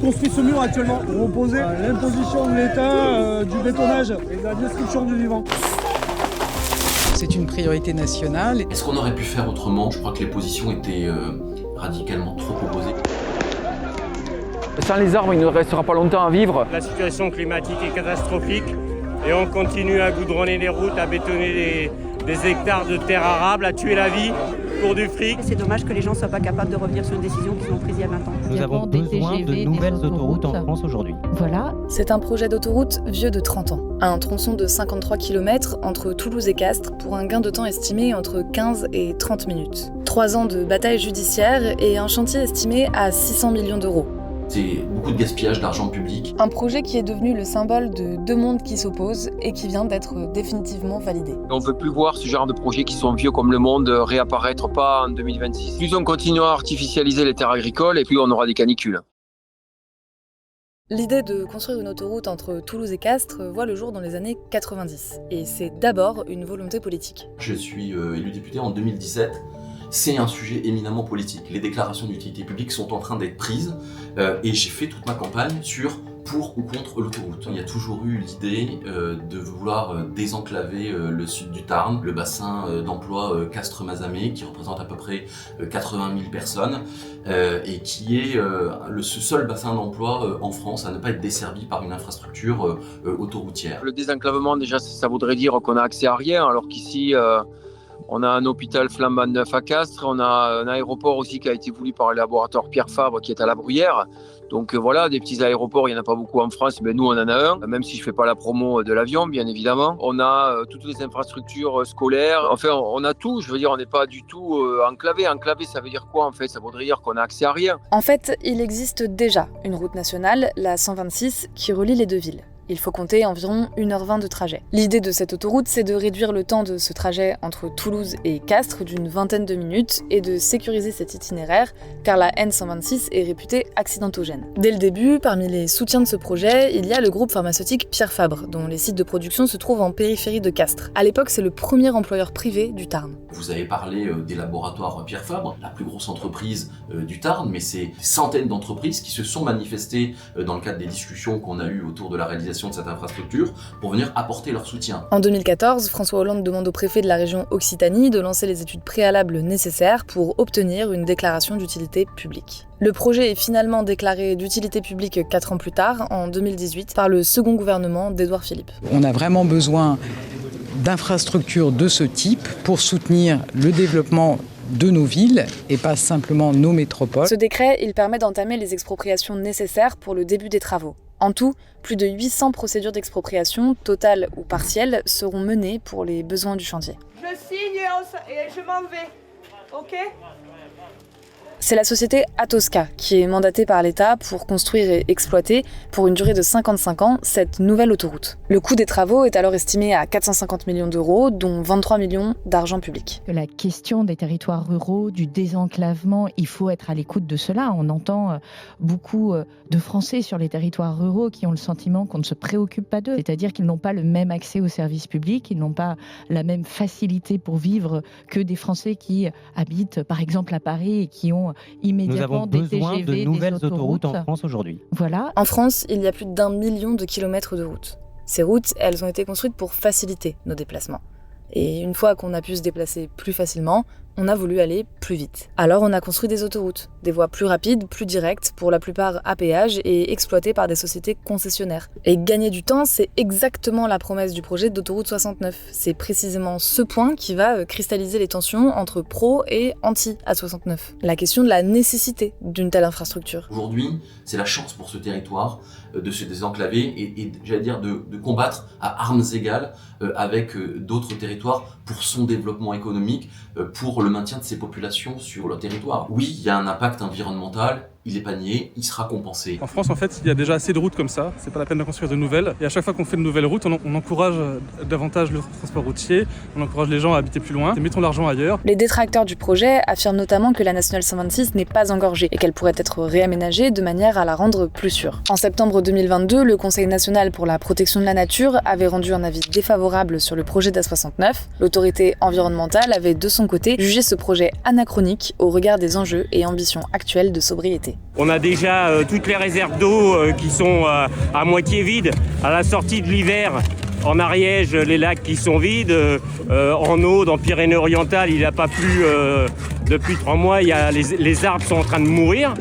construit ce mur actuellement pour opposer l'imposition de l'État, du bétonnage et de la destruction du vivant. C'est une priorité nationale. Est-ce qu'on aurait pu faire autrement? Je crois que les positions étaient radicalement trop opposées. Sans les arbres, il ne restera pas longtemps à vivre. La situation climatique est catastrophique et on continue à goudronner les routes, à bétonner des hectares de terre arable, à tuer la vie pour du fric. C'est dommage que les gens ne soient pas capables de revenir sur une décision qu'ils ont prise il y a 20 ans. Nous avons besoin de nouvelles autoroutes en France aujourd'hui. Voilà. C'est un projet d'autoroute vieux de 30 ans. Un tronçon de 53 km entre Toulouse et Castres pour un gain de temps estimé entre 15 et 30 minutes. 3 ans de bataille judiciaire et un chantier estimé à 600 millions d'euros. C'est beaucoup de gaspillage d'argent public. Un projet qui est devenu le symbole de deux mondes qui s'opposent et qui vient d'être définitivement validé. On ne veut plus voir ce genre de projets qui sont vieux comme le monde réapparaître pas en 2026. Plus on continuera à artificialiser les terres agricoles et plus on aura des canicules. L'idée de construire une autoroute entre Toulouse et Castres voit le jour dans les années 90. Et c'est d'abord une volonté politique. Je suis élu député en 2017. C'est un sujet éminemment politique. Les déclarations d'utilité publique sont en train d'être prises et j'ai fait toute ma campagne sur pour ou contre l'autoroute. Il y a toujours eu l'idée de vouloir désenclaver le sud du Tarn, le bassin d'emploi Castres-Mazamet qui représente à peu près 80 000 personnes et qui est le seul bassin d'emploi en France à ne pas être desservi par une infrastructure autoroutière. Le désenclavement, déjà, ça voudrait dire qu'on a accès à rien, alors qu'ici, on a un hôpital flambant neuf à Castres, on a un aéroport aussi qui a été voulu par le laboratoire Pierre Fabre qui est à La Bruyère. Donc voilà, des petits aéroports, il n'y en a pas beaucoup en France, mais nous on en a un, même si je ne fais pas la promo de l'avion, bien évidemment. On a toutes les infrastructures scolaires, enfin on a tout, je veux dire, on n'est pas du tout enclavé. Enclavé, ça veut dire quoi en fait? Ça voudrait dire qu'on a accès à rien. En fait, il existe déjà une route nationale, la 126, qui relie les deux villes. Il faut compter environ 1h20 de trajet. L'idée de cette autoroute, c'est de réduire le temps de ce trajet entre Toulouse et Castres d'une vingtaine de minutes et de sécuriser cet itinéraire, car la N126 est réputée accidentogène. Dès le début, parmi les soutiens de ce projet, il y a le groupe pharmaceutique Pierre Fabre, dont les sites de production se trouvent en périphérie de Castres. À l'époque, c'est le premier employeur privé du Tarn. Vous avez parlé des laboratoires Pierre Fabre, la plus grosse entreprise du Tarn, mais c'est des centaines d'entreprises qui se sont manifestées dans le cadre des discussions qu'on a eues autour de la réalisation de cette infrastructure pour venir apporter leur soutien. En 2014, François Hollande demande au préfet de la région Occitanie de lancer les études préalables nécessaires pour obtenir une déclaration d'utilité publique. Le projet est finalement déclaré d'utilité publique 4 ans plus tard, en 2018, par le second gouvernement d'Édouard Philippe. On a vraiment besoin d'infrastructures de ce type pour soutenir le développement de nos villes et pas simplement nos métropoles. Ce décret, il permet d'entamer les expropriations nécessaires pour le début des travaux. En tout, plus de 800 procédures d'expropriation, totales ou partielles, seront menées pour les besoins du chantier. Je signe et je m'en vais, ok ? C'est la société Atosca qui est mandatée par l'État pour construire et exploiter, pour une durée de 55 ans, cette nouvelle autoroute. Le coût des travaux est alors estimé à 450 millions d'euros, dont 23 millions d'argent public. La question des territoires ruraux, du désenclavement, il faut être à l'écoute de cela. On entend beaucoup de Français sur les territoires ruraux qui ont le sentiment qu'on ne se préoccupe pas d'eux. C'est-à-dire qu'ils n'ont pas le même accès aux services publics, ils n'ont pas la même facilité pour vivre que des Français qui habitent par exemple à Paris et qui ont immédiatement des TGV, besoin de nouvelles des autoroutes en France aujourd'hui. Voilà. En France, il y a plus d'1 million de kilomètres de routes. Ces routes, elles ont été construites pour faciliter nos déplacements. Et une fois qu'on a pu se déplacer plus facilement, on a voulu aller plus vite. Alors on a construit des autoroutes, des voies plus rapides, plus directes, pour la plupart à péage et exploitées par des sociétés concessionnaires. Et gagner du temps, c'est exactement la promesse du projet d'autoroute 69. C'est précisément ce point qui va cristalliser les tensions entre pro et anti-A69. La question de la nécessité d'une telle infrastructure. Aujourd'hui, c'est la chance pour ce territoire de se désenclaver et j'allais dire de combattre à armes égales avec d'autres territoires pour son développement économique, pour le maintien de ses populations sur leur territoire. Oui, il y a un impact environnemental, il est pas nié, il sera compensé. En France, en fait, il y a déjà assez de routes comme ça, c'est pas la peine de construire de nouvelles. Et à chaque fois qu'on fait de nouvelles routes, on encourage davantage le transport routier, on encourage les gens à habiter plus loin, et mettons l'argent ailleurs. Les détracteurs du projet affirment notamment que la nationale 126 n'est pas engorgée et qu'elle pourrait être réaménagée de manière à la rendre plus sûre. En septembre 2022, le Conseil national pour la protection de la nature avait rendu un avis défavorable sur le projet d'A69. L'autorité environnementale avait de son côté jugé ce projet anachronique au regard des enjeux et ambitions actuelles de sobriété. l'été. On a déjà toutes les réserves d'eau qui sont à moitié vides. À la sortie de l'hiver, en Ariège, les lacs qui sont vides. En eau, dans Pyrénées-Orientales, il n'a pas plu depuis 3 mois. Les arbres sont en train de mourir.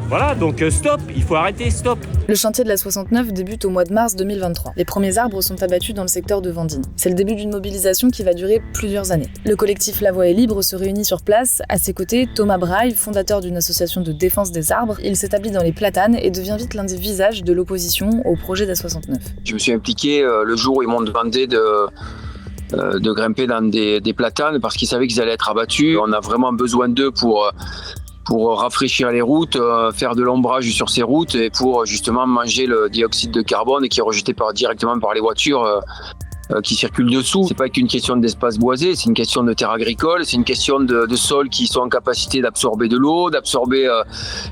Voilà, donc stop, il faut arrêter, stop. Le chantier de la 69 débute au mois de mars 2023. Les premiers arbres sont abattus dans le secteur de Vendines. C'est le début d'une mobilisation qui va durer plusieurs années. Le collectif La Voie est libre se réunit sur place. À ses côtés, Thomas Braille, fondateur d'une association de défense des arbres. Il s'établit dans les Platanes et devient vite l'un des visages de l'opposition au projet d'A69. Je me suis impliqué le jour où ils m'ont demandé de grimper dans des platanes parce qu'ils savaient qu'ils allaient être abattus. On a vraiment besoin d'eux pour rafraîchir les routes, faire de l'ombrage sur ces routes et pour justement manger le dioxyde de carbone qui est rejeté directement par les voitures qui circulent dessous. C'est pas qu'une question d'espace boisé, c'est une question de terre agricole, c'est une question de sols qui sont en capacité d'absorber de l'eau, d'absorber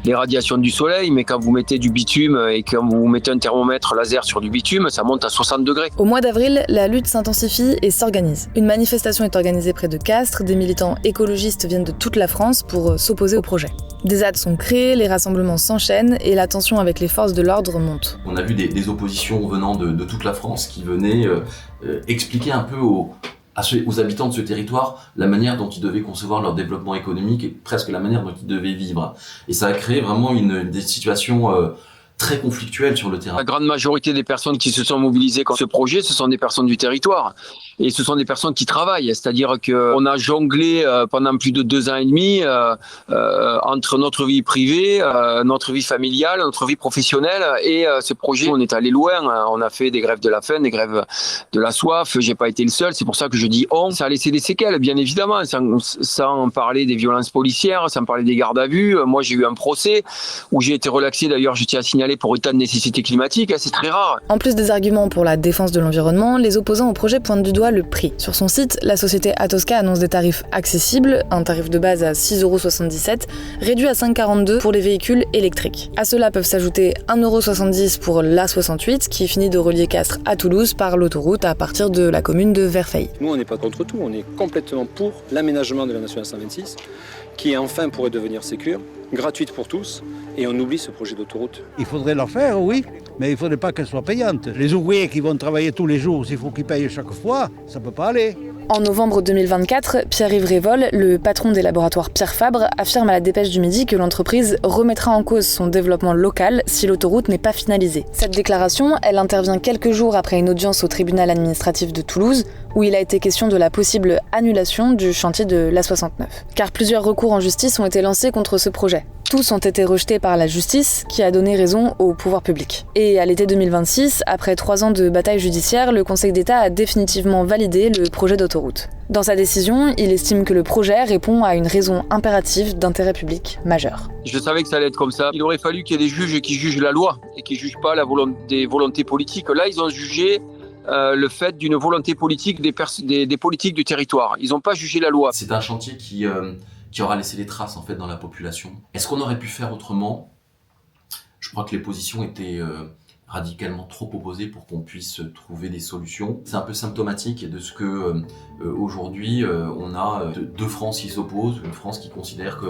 les radiations du soleil, mais quand vous mettez du bitume et quand vous mettez un thermomètre laser sur du bitume, ça monte à 60 degrés. Au mois d'avril, la lutte s'intensifie et s'organise. Une manifestation est organisée près de Castres, des militants écologistes viennent de toute la France pour s'opposer au projet. Des ZAD sont créés, les rassemblements s'enchaînent et la tension avec les forces de l'ordre monte. On a vu des oppositions venant de toute la France qui venaient expliquer un peu aux habitants de ce territoire la manière dont ils devaient concevoir leur développement économique et presque la manière dont ils devaient vivre. Et ça a créé vraiment des situations très conflictuelles sur le terrain. La grande majorité des personnes qui se sont mobilisées contre ce projet, ce sont des personnes du territoire. Et ce sont des personnes qui travaillent. C'est-à-dire qu'on a jonglé pendant plus de 2 ans et demi entre notre vie privée, notre vie familiale, notre vie professionnelle et ce projet. On est allé loin. On a fait des grèves de la faim, des grèves de la soif. J'ai pas été le seul. C'est pour ça que je dis on. Ça a laissé des séquelles, bien évidemment. Sans parler des violences policières, sans parler des gardes à vue. Moi, j'ai eu un procès où j'ai été relaxé. D'ailleurs, je tiens à signaler pour état de nécessité climatique, c'est très rare. En plus des arguments pour la défense de l'environnement, les opposants au projet pointent du doigt le prix. Sur son site, la société Atosca annonce des tarifs accessibles, un tarif de base à 6,77 €, réduit à 5,42 € pour les véhicules électriques. À cela peuvent s'ajouter 1,70 € pour l'A68, qui finit de relier Castres à Toulouse par l'autoroute à partir de la commune de Verfeil. Nous, on n'est pas contre tout, on est complètement pour l'aménagement de la nationale 126, qui enfin pourrait devenir sécure, gratuite pour tous, et on oublie ce projet d'autoroute. Il faudrait la faire, oui, mais il ne faudrait pas qu'elle soit payante. Les ouvriers qui vont travailler tous les jours, s'il faut qu'ils payent chaque fois, ça ne peut pas aller. En novembre 2024, Pierre-Yves Révol, le patron des laboratoires Pierre Fabre, affirme à la Dépêche du Midi que l'entreprise remettra en cause son développement local si l'autoroute n'est pas finalisée. Cette déclaration, elle intervient quelques jours après une audience au tribunal administratif de Toulouse, où il a été question de la possible annulation du chantier de l'A69. Car plusieurs recours en justice ont été lancés contre ce projet. Tous ont été rejetés par la justice, qui a donné raison au pouvoir public. Et à l'été 2026, après 3 ans de bataille judiciaire, le Conseil d'État a définitivement validé le projet d'autoroute. Dans sa décision, il estime que le projet répond à une raison impérative d'intérêt public majeur. Je savais que ça allait être comme ça. Il aurait fallu qu'il y ait des juges qui jugent la loi et qui ne jugent pas des volontés politiques. Là, ils ont jugé le fait d'une volonté politique des politiques du territoire. Ils n'ont pas jugé la loi. C'est un chantier qui aura laissé des traces en fait dans la population. Est-ce qu'on aurait pu faire autrement ? Je crois que les positions étaient radicalement trop opposées pour qu'on puisse trouver des solutions. C'est un peu symptomatique de ce que aujourd'hui on a 2 France qui s'opposent, une France qui considère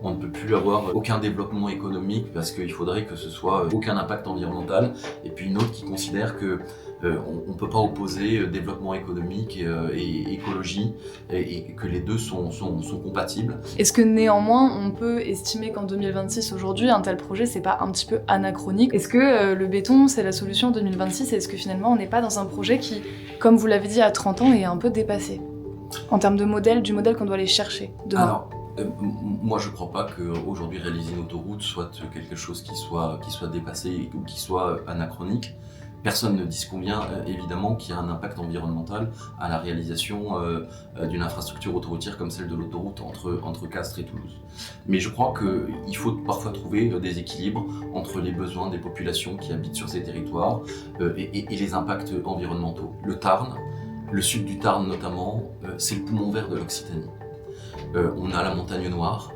qu'on ne peut plus avoir aucun développement économique parce qu'il faudrait que ce soit aucun impact environnemental, et puis une autre qui considère que on ne peut pas opposer développement économique et écologie, et que les deux sont compatibles. Est-ce que néanmoins on peut estimer qu'en 2026 aujourd'hui un tel projet c'est pas un petit peu anachronique ? Est-ce que le béton c'est la solution en 2026 et est-ce que finalement on n'est pas dans un projet qui, comme vous l'avez dit, à 30 ans est un peu dépassé en termes de modèle, du modèle qu'on doit aller chercher demain ? Alors, moi je crois pas qu'aujourd'hui réaliser une autoroute soit quelque chose qui soit dépassé ou qui soit anachronique. Personne ne disconvient évidemment qu'il y a un impact environnemental à la réalisation d'une infrastructure autoroutière comme celle de l'autoroute entre Castres et Toulouse. Mais je crois qu'il faut parfois trouver des équilibres entre les besoins des populations qui habitent sur ces territoires et les impacts environnementaux. Le Tarn, le sud du Tarn notamment, c'est le poumon vert de l'Occitanie. On a la Montagne Noire,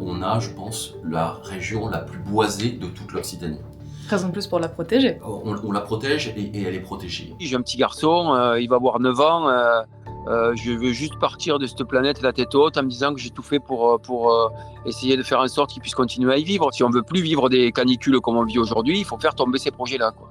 on a, je pense, la région la plus boisée de toute l'Occitanie. Raison de plus pour la protéger. On la protège et elle est protégée. J'ai un petit garçon, il va avoir 9 ans. Je veux juste partir de cette planète la tête haute en me disant que j'ai tout fait pour essayer de faire en sorte qu'ils puissent continuer à y vivre. Si on veut plus vivre des canicules comme on vit aujourd'hui, il faut faire tomber ces projets-là, quoi.